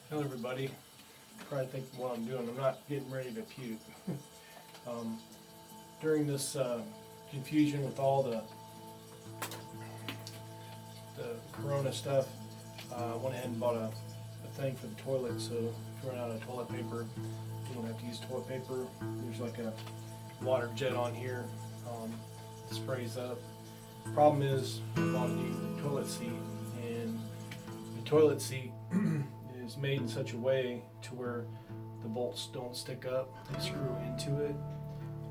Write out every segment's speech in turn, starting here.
Hello everybody. Probably think what I'm doing. I'm not getting ready to puke. During this confusion with all the corona stuff, I went ahead and bought a thing for the toilet, so if you run out of toilet paper, you don't have to use toilet paper. There's like a water jet on here, sprays up. Problem is, I bought a new toilet seat, and the toilet seat is made in such a way to where the bolts don't stick up, they screw into it,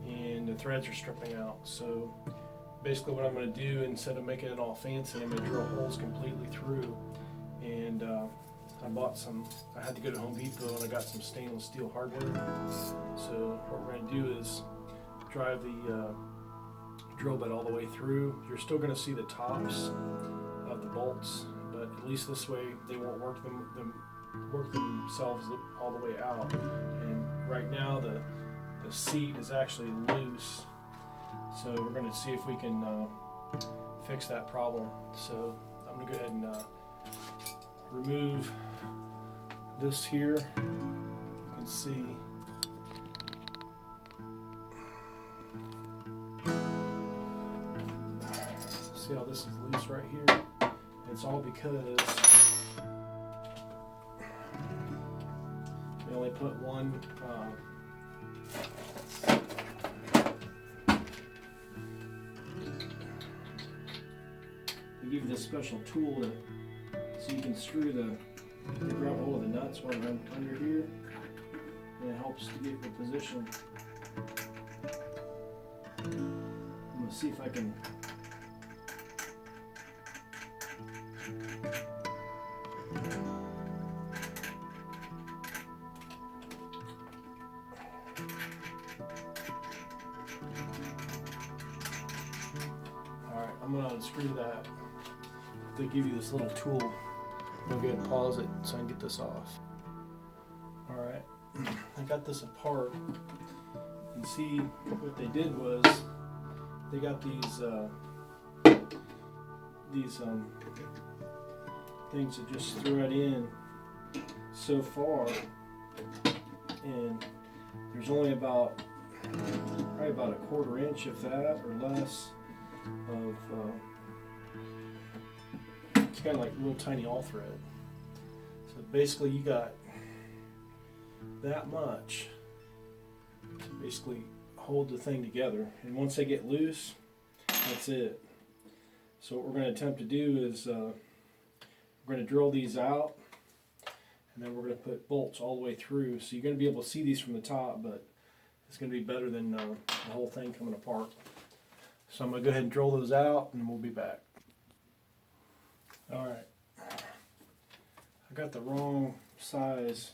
and the threads are stripping out. So basically what I'm going to do, instead of making it all fancy, I'm going to drill holes completely through. And I had to go to Home Depot and I got some stainless steel hardware. So what we're going to do is drive the drill bit all the way through. You're still going to see the tops of the bolts, but at least this way they won't work themselves all the way out. And right now the seat is actually loose, so we're going to see if we can fix that problem. So I'm going to go ahead and remove this here. You can see how this is loose right here. It's all because we only put one they give you this special tool so you can screw grab hold of the nuts while they're under here, and it helps to get the position. I'm going to see if I can I'm going to unscrew that. They give you this little tool. I'll go ahead and pause it so I can get this off. Alright, I got this apart. And see, what they did was they got these things that just thread in so far, and there's only probably about a quarter inch, if that or less, of it's kind of like a little tiny all thread. So basically you got that much to basically hold the thing together, and once they get loose, that's it. So what we're going to attempt to do is we're going to drill these out, and then we're going to put bolts all the way through, so you're going to be able to see these from the top, but it's going to be better than the whole thing coming apart. So I'm going to go ahead and drill those out, and we'll be back. Alright, I got the wrong size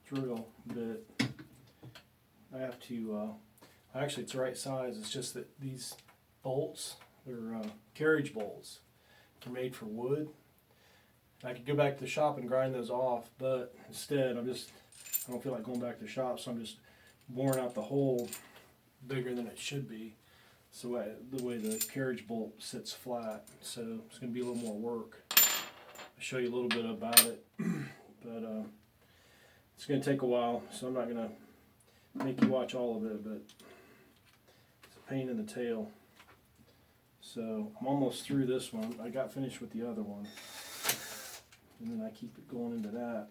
drill bit. I have to, actually it's the right size, it's just that these bolts, they're carriage bolts. They're made for wood. I could go back to the shop and grind those off, but instead I don't feel like going back to the shop, so I'm just boring out the hole bigger than it should be, so the way the carriage bolt sits flat. So it's going to be a little more work. I'll show you a little bit about it, but it's going to take a while, so I'm not going to make you watch all of it, but it's a pain in the tail. So I'm almost through this one. I got finished with the other one, and then I keep it going into that.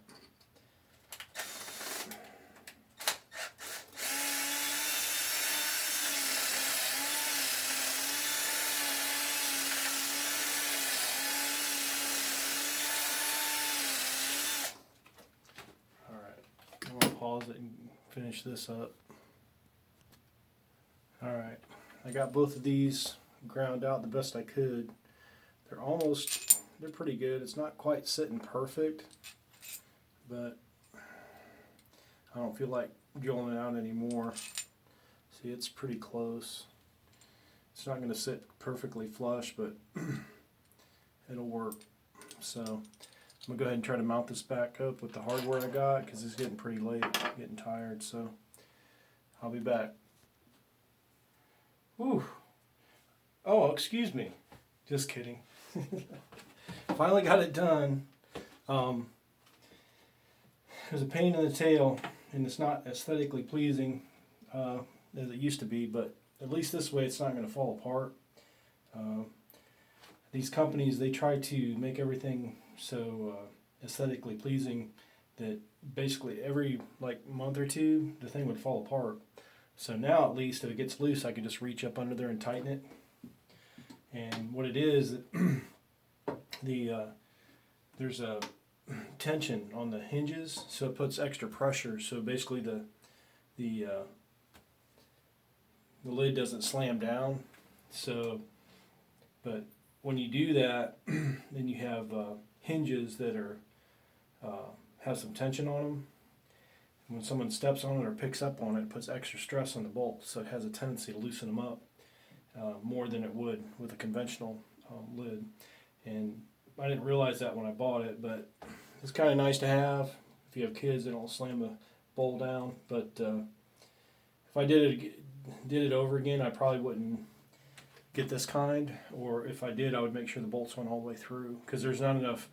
Pause it and finish this up. Alright, I got both of these ground out the best I could. They're pretty good. It's not quite sitting perfect, but I don't feel like drilling it out anymore. See, it's pretty close. It's not going to sit perfectly flush, but it'll work. So I'm going to go ahead and try to mount this back up with the hardware I got, because it's getting pretty late, getting tired, so I'll be back. Whew. Oh, excuse me. Just kidding. Finally got it done. It was a pain in the tail, and it's not aesthetically pleasing as it used to be, but at least this way it's not going to fall apart. These companies, they try to make everything so aesthetically pleasing that basically every like month or two the thing would fall apart. So now at least if it gets loose, I can just reach up under there and tighten it. And what it is, there's a tension on the hinges, so it puts extra pressure. So basically the lid doesn't slam down. So, but when you do that, then you have hinges that are have some tension on them. When someone steps on it or picks up on it, it puts extra stress on the bolts, so it has a tendency to loosen them up more than it would with a conventional lid. And I didn't realize that when I bought it, but it's kind of nice to have. If you have kids, they don't slam the bowl down. But if I did it over again, I probably wouldn't get this kind. Or if I did, I would make sure the bolts went all the way through, because there's not enough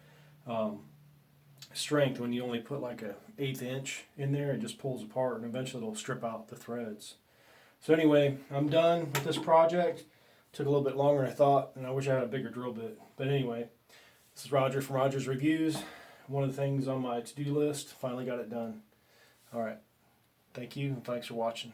strength when you only put like a 1/8 inch in there. It just pulls apart, and eventually it'll strip out the threads. So anyway, I'm done with this project. Took a little bit longer than I thought, and I wish I had a bigger drill bit. But anyway, this is Roger from Roger's Reviews. One of the things on my to-do list. Finally got it done. All right. Thank you, and thanks for watching.